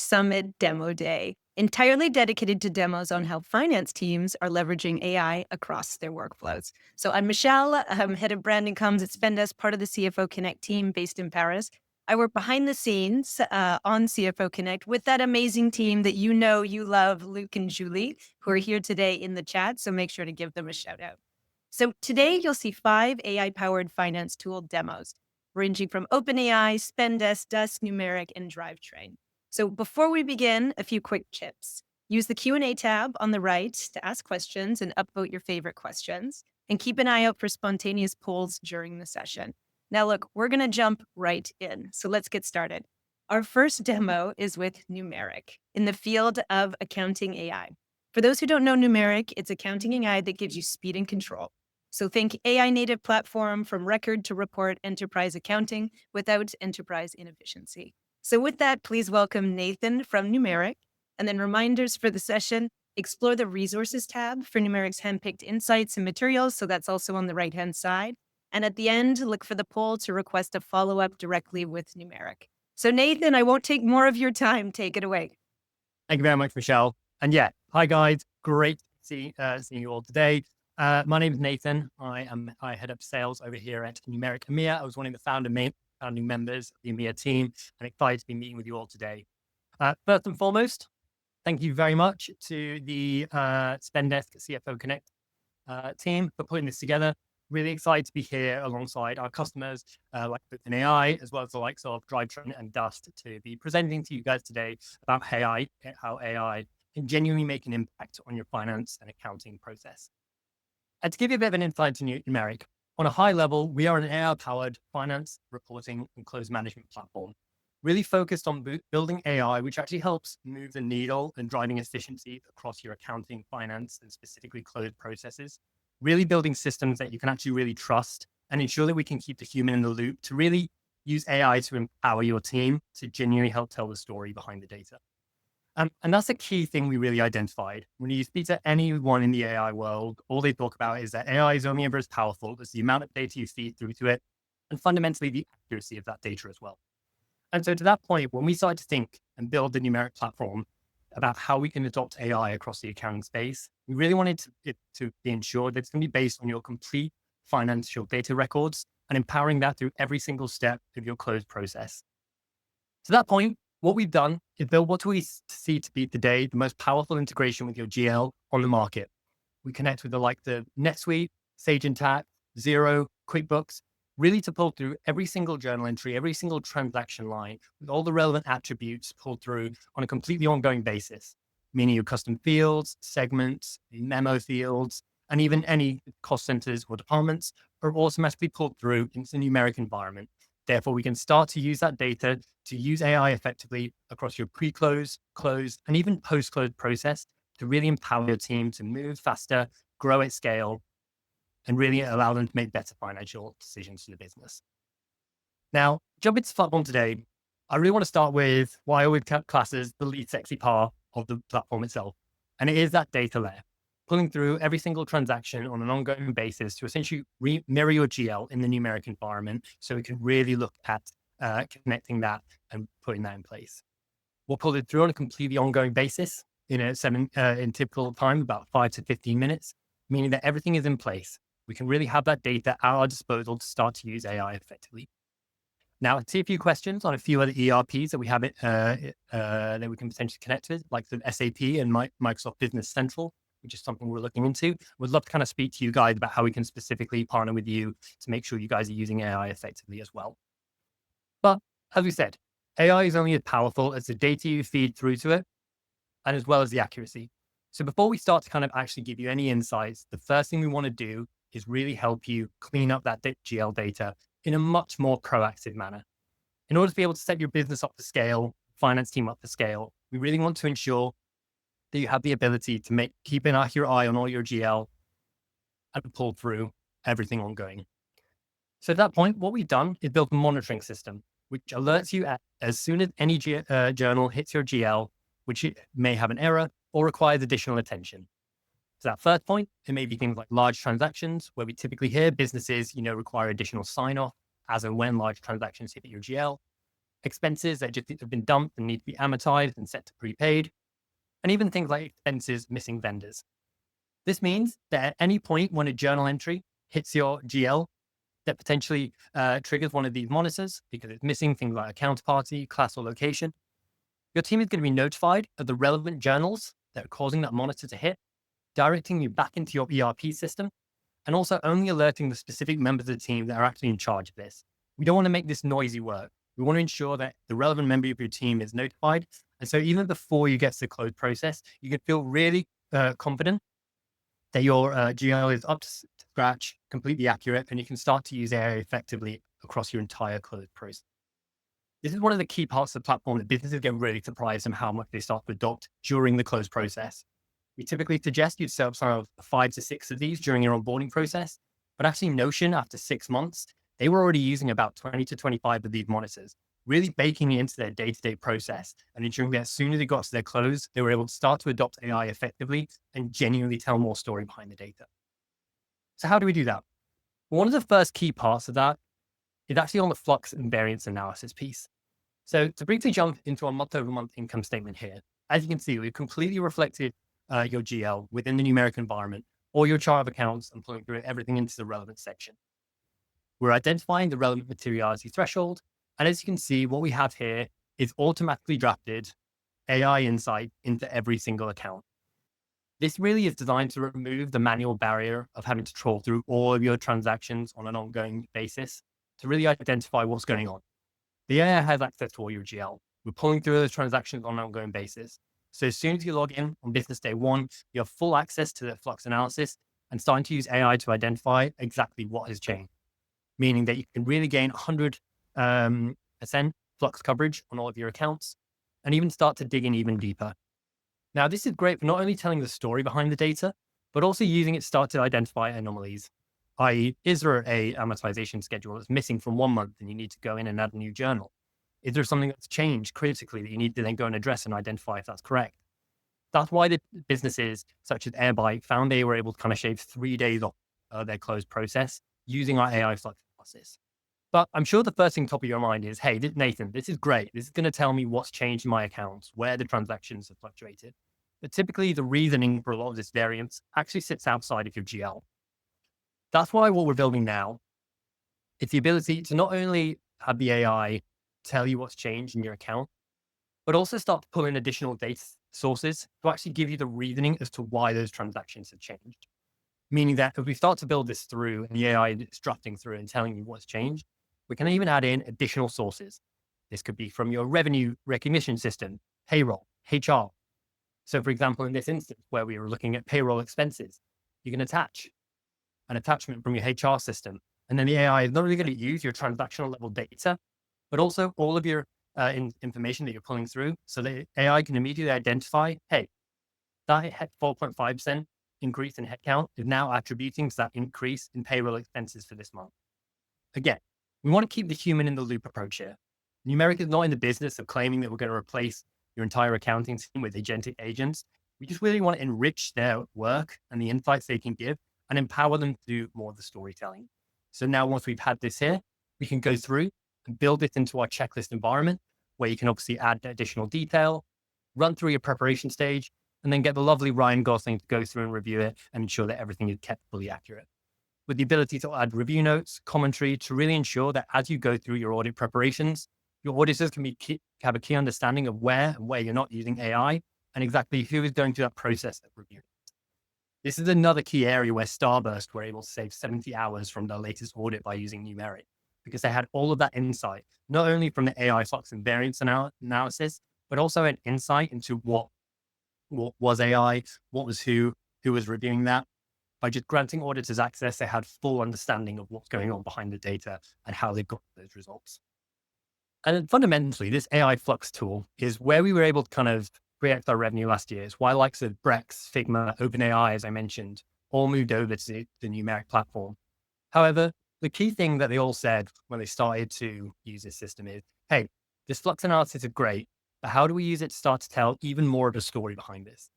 Summit Demo Day, entirely dedicated to demos on how finance teams are leveraging AI across their workflows. So I'm Michelle, I'm head of branding comms at Spendesk, part of the CFO Connect team based in Paris. I work behind the scenes on CFO Connect with that amazing team that you know you love, Luke and Julie, who are here today in the chat. So make sure to give them a shout out. So today you'll see 5 AI-powered finance tool demos, ranging from OpenAI, Spendesk, Dusk, Numeric, and Drivetrain. So before we begin, a few quick tips. Use the Q&A tab on the right to ask questions and upvote your favorite questions. And keep an eye out for spontaneous polls during the session. Now look, we're going to jump right in. So let's get started. Our first demo is with Numeric in the field of accounting AI. For those who don't know Numeric, it's accounting AI that gives you speed and control. So think AI native platform from record to report enterprise accounting without enterprise inefficiency. So with that, please welcome Nathan from Numeric. And then reminders for the session, explore the resources tab for Numeric's handpicked insights and materials. So that's also on the right-hand side. And at the end, look for the poll to request a follow-up directly with Numeric. So Nathan, I won't take more of your time. Take it away. Thank you very much, Michelle. And yeah, hi guys. Great to seeing you all today. My name is Nathan. I head up sales over here at Numeric EMEA. I was one of the founding members of the EMEA team, and excited to be meeting with you all today. First and foremost, thank you very much to the Spendesk CFO Connect team for putting this together. Really excited to be here alongside our customers like OpenAI, as well as the likes of Drivetrain and Dust, to be presenting to you guys today about how AI can genuinely make an impact on your finance and accounting process. And to give you a bit of an insight into Numeric, on a high level, we are an AI-powered finance, reporting, and close management platform, really focused on building AI, which actually helps move the needle and driving efficiency across your accounting, finance, and specifically close processes. Really building systems that you can actually really trust and ensure that we can keep the human in the loop to really use AI to empower your team to genuinely help tell the story behind the data. And that's a key thing we really identified. When you speak to anyone in the AI world, all they talk about is that AI is only ever as powerful as the amount of data you feed through to it, and fundamentally the accuracy of that data as well. And so to that point, when we started to think and build the Numeric platform about how we can adopt AI across the accounting space, we really wanted it to be ensured that it's going to be based on your complete financial data records and empowering that through every single step of your close process. To that point, what we've done is build what we see to be today the most powerful integration with your GL on the market. We connect with the likes of NetSuite, Sage Intacct, Xero, QuickBooks, really to pull through every single journal entry, every single transaction line with all the relevant attributes pulled through on a completely ongoing basis, meaning your custom fields, segments, memo fields, and even any cost centers or departments are automatically pulled through into the Numeric environment. Therefore, we can start to use that data to use AI effectively across your pre-close, close, and even post-close process to really empower your team to move faster, grow at scale, and really allow them to make better financial decisions for the business. Now, jumping to the platform today, I really want to start with why I always class as the least sexy part of the platform itself. And it is that data layer, pulling through every single transaction on an ongoing basis to essentially mirror your GL in the Numeric environment so we can really look at connecting that and putting that in place. We'll pull it through on a completely ongoing basis in typical time, about 5 to 15 minutes, meaning that everything is in place. We can really have that data at our disposal to start to use AI effectively. Now, I see a few questions on a few other ERPs that we have that we can potentially connect with, like the SAP and Microsoft Business Central, which is something we're looking into. We'd love to kind of speak to you guys about how we can specifically partner with you to make sure you guys are using AI effectively as well. But as we said, AI is only as powerful as the data you feed through to it, and as well as the accuracy. So before we start to kind of actually give you any insights, the first thing we want to do is really help you clean up that GL data in a much more proactive manner. In order to be able to set your business up for scale, finance team up for scale, we really want to ensure that you have the ability to keep an accurate eye on all your GL and pull through everything ongoing. So at that point, what we've done is built a monitoring system, which alerts you as soon as any journal hits your GL, which may have an error or requires additional attention. So that first point, it may be things like large transactions, where we typically hear businesses, require additional sign-off as and when large transactions hit your GL. expenses that just have been dumped and need to be amortized and set to prepaid, and even things like expenses missing vendors. This means that at any point when a journal entry hits your GL, that potentially triggers one of these monitors because it's missing things like a counterparty, class, or location, your team is going to be notified of the relevant journals that are causing that monitor to hit, directing you back into your ERP system, and also only alerting the specific members of the team that are actually in charge of this. We don't want to make this noisy work. We want to ensure that the relevant member of your team is notified. And so even before you get to the close process, you can feel really confident that your GL is up to scratch, completely accurate, and you can start to use AI effectively across your entire close process. This is one of the key parts of the platform that businesses get really surprised in how much they start to adopt during the close process. We typically suggest you set up some of 5 to 6 of these during your onboarding process, but actually Notion, after 6 months, they were already using about 20 to 25 of these monitors, really baking it into their day-to-day process and ensuring that as soon as they got to their close, they were able to start to adopt AI effectively and genuinely tell more story behind the data. So how do we do that? One of the first key parts of that is actually on the Flux and Variance analysis piece. So to briefly jump into our month-over-month income statement here, as you can see, we've completely reflected your GL within the numeric environment, or your chart of accounts, and pulling through everything into the relevant section. We're identifying the relevant materiality threshold. And as you can see, what we have here is automatically drafted AI insight into every single account. This really is designed to remove the manual barrier of having to trawl through all of your transactions on an ongoing basis to really identify what's going on. The AI has access to all your GL. We're pulling through those transactions on an ongoing basis. So as soon as you log in on business day 1, you have full access to the Flux analysis and starting to use AI to identify exactly what has changed, meaning that you can really gain 100% Flux coverage on all of your accounts and even start to dig in even deeper. Now, this is great for not only telling the story behind the data, but also using it to start to identify anomalies, i.e., is there a amortization schedule that's missing from 1 month and you need to go in and add a new journal? Is there something that's changed critically that you need to then go and address and identify if that's correct? That's why the businesses such as Airbike found they were able to kind of shave 3 days off their close process using our AI Flux analysis. But I'm sure the first thing top of your mind is, hey, Nathan, this is great. This is going to tell me what's changed in my accounts, where the transactions have fluctuated. But typically the reasoning for a lot of this variance actually sits outside of your GL. That's why what we're building now is the ability to not only have the AI tell you what's changed in your account, but also start to pull in additional data sources to actually give you the reasoning as to why those transactions have changed. Meaning that if we start to build this through and the AI is drafting through and telling you what's changed, we can even add in additional sources. This could be from your revenue recognition system, payroll, HR. So for example, in this instance where we were looking at payroll expenses, you can attach an attachment from your HR system. And then the AI is not only going to use your transactional level data, but also all of your information that you're pulling through. So the AI can immediately identify, hey, that 4.5% increase in headcount is now attributing to that increase in payroll expenses for this month. Again, we want to keep the human in the loop approach here. Numeric is not in the business of claiming that we're going to replace your entire accounting team with agentic agents. We just really want to enrich their work and the insights they can give and empower them to do more of the storytelling. So now once we've had this here, we can go through and build it into our checklist environment where you can obviously add additional detail, run through your preparation stage, and then get the lovely Ryan Gosling to go through and review it and ensure that everything is kept fully accurate. With the ability to add review notes, commentary to really ensure that as you go through your audit preparations, your auditors can have a key understanding of where and where you're not using AI and exactly who is going through that process of review. This is another key area where Starburst were able to save 70 hours from their latest audit by using Numeric, because they had all of that insight, not only from the AI Flux and Variance analysis, but also an insight into what was AI, what was who was reviewing that. By just granting auditors access, they had full understanding of what's going on behind the data and how they got those results. And then fundamentally, this AI Flux tool is where we were able to kind of create our revenue last year. It's why likes of Brex, Figma, OpenAI, as I mentioned, all moved over to the Numeric platform. However, the key thing that they all said when they started to use this system is, hey, this Flux analysis is great, but how do we use it to start to tell even more of a story behind this?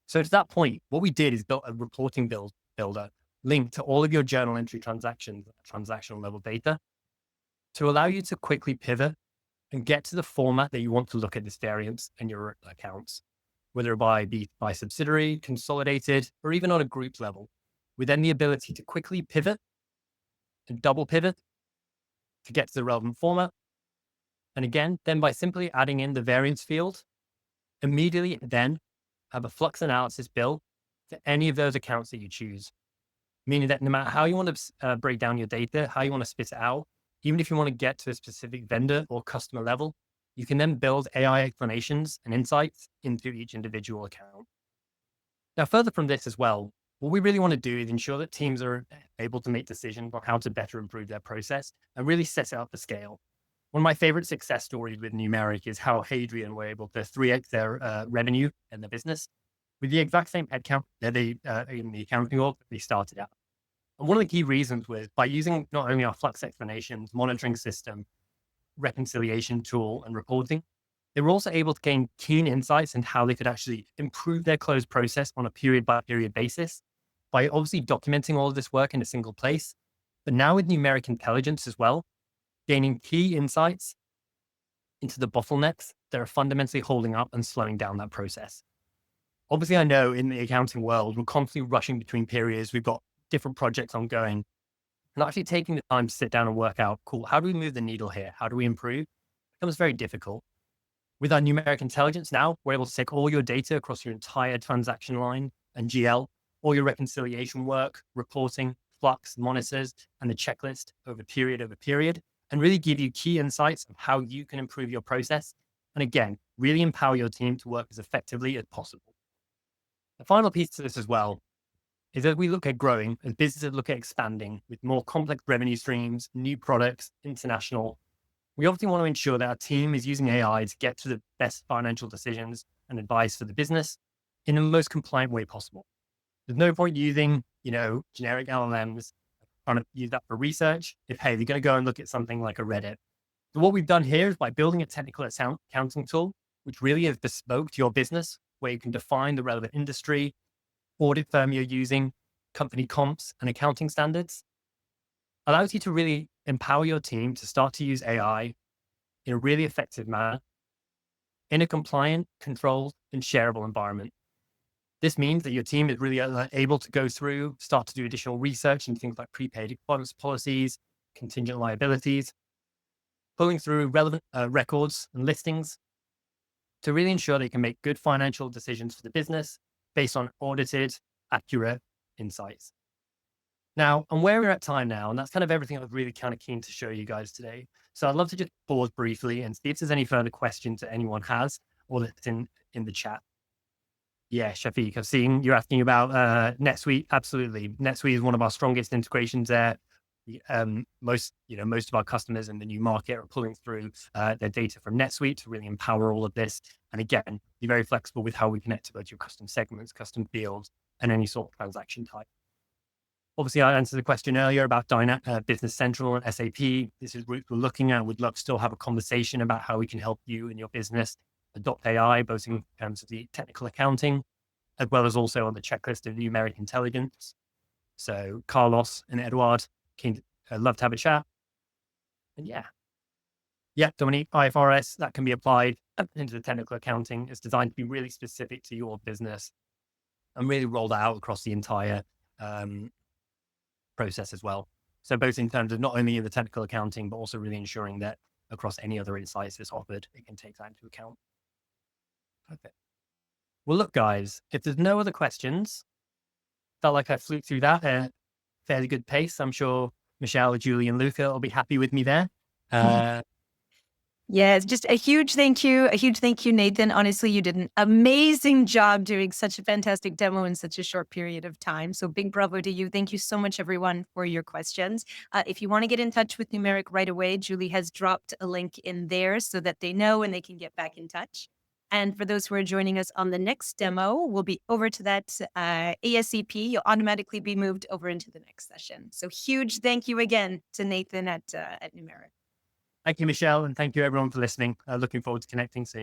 So to that point, what we did is built a reporting builder linked to all of your journal entry transactions, transactional level data, to allow you to quickly pivot and get to the format that you want to look at this variance in your accounts, whether it be by subsidiary, consolidated, or even on a group level, with then the ability to quickly pivot and double pivot to get to the relevant format. And again, then by simply adding in the variance field, immediately then have a Flux analysis built to any of those accounts that you choose. Meaning that no matter how you want to break down your data, how you want to spit it out, even if you want to get to a specific vendor or customer level, you can then build AI explanations and insights into each individual account. Now, further from this as well, what we really want to do is ensure that teams are able to make decisions on how to better improve their process and really set it up for scale. One of my favorite success stories with Numeric is how Hadrian were able to 3x their revenue in the business with the exact same headcount that they in the accounting org that they started out. And one of the key reasons was by using not only our Flux explanations, monitoring system, reconciliation tool, and reporting, they were also able to gain keen insights into how they could actually improve their close process on a period by period basis by obviously documenting all of this work in a single place. But now with numeric intelligence as well, gaining key insights into the bottlenecks that are fundamentally holding up and slowing down that process. Obviously, I know in the accounting world, we're constantly rushing between periods. We've got different projects ongoing. And actually taking the time to sit down and work out, cool, how do we move the needle here? How do we improve? It becomes very difficult. With our numeric intelligence now, we're able to take all your data across your entire transaction line and GL, all your reconciliation work, reporting, Flux, monitors, and the checklist over period, and really give you key insights of how you can improve your process. And again, really empower your team to work as effectively as possible. The final piece to this as well is as we look at growing, as businesses look at expanding with more complex revenue streams, new products, international, we obviously want to ensure that our team is using AI to get to the best financial decisions and advice for the business in the most compliant way possible. There's no point using, generic LLMs, trying to use that for research if, hey, they're going to go and look at something like a Reddit. So what we've done here is by building a technical accounting tool, which really is bespoke to your business, where you can define the relevant industry, audit firm you're using, company comps, and accounting standards, allows you to really empower your team to start to use AI in a really effective manner in a compliant, controlled, and shareable environment. This means that your team is really able to go through, start to do additional research into things like prepaid expense policies, contingent liabilities, pulling through relevant records and listings to really ensure they can make good financial decisions for the business based on audited, accurate insights. Now, and where we're at time now, and that's kind of everything I was really kind of keen to show you guys today. So I'd love to just pause briefly and see if there's any further questions that anyone has or that's in the chat. Yeah, Shafiq, I've seen you're asking about NetSuite. Absolutely. NetSuite is one of our strongest integrations there. Most of our customers in the new market are pulling through their data from NetSuite to really empower all of this. And again, be very flexible with how we connect to both your custom segments, custom fields, and any sort of transaction type. Obviously, I answered the question earlier about Business Central and SAP. This is what we're looking at. We'd love to still have a conversation about how we can help you and your business adopt AI, both in terms of the technical accounting, as well as also on the checklist of numeric intelligence. So Carlos and Eduard, I'd love to have a chat. And yeah, Dominique, IFRS, that can be applied into the technical accounting. It's designed to be really specific to your business and really roll that out across the entire process as well. So both in terms of not only in the technical accounting, but also really ensuring that across any other insights that's offered, it can take that into account. Okay. Well, look, guys, if there's no other questions, felt like I flew through that at a fairly good pace. I'm sure Michelle, Julie, and Luca will be happy with me there. Yes, just a huge thank you, Nathan. Honestly, you did an amazing job doing such a fantastic demo in such a short period of time. So big bravo to you. Thank you so much, everyone, for your questions. If you want to get in touch with Numeric right away, Julie has dropped a link in there so that they know and they can get back in touch. And for those who are joining us on the next demo, we'll be over to that ASCP. You'll automatically be moved over into the next session. So huge thank you again to Nathan at Numeric. Thank you, Michelle, and thank you everyone for listening. Looking forward to connecting soon.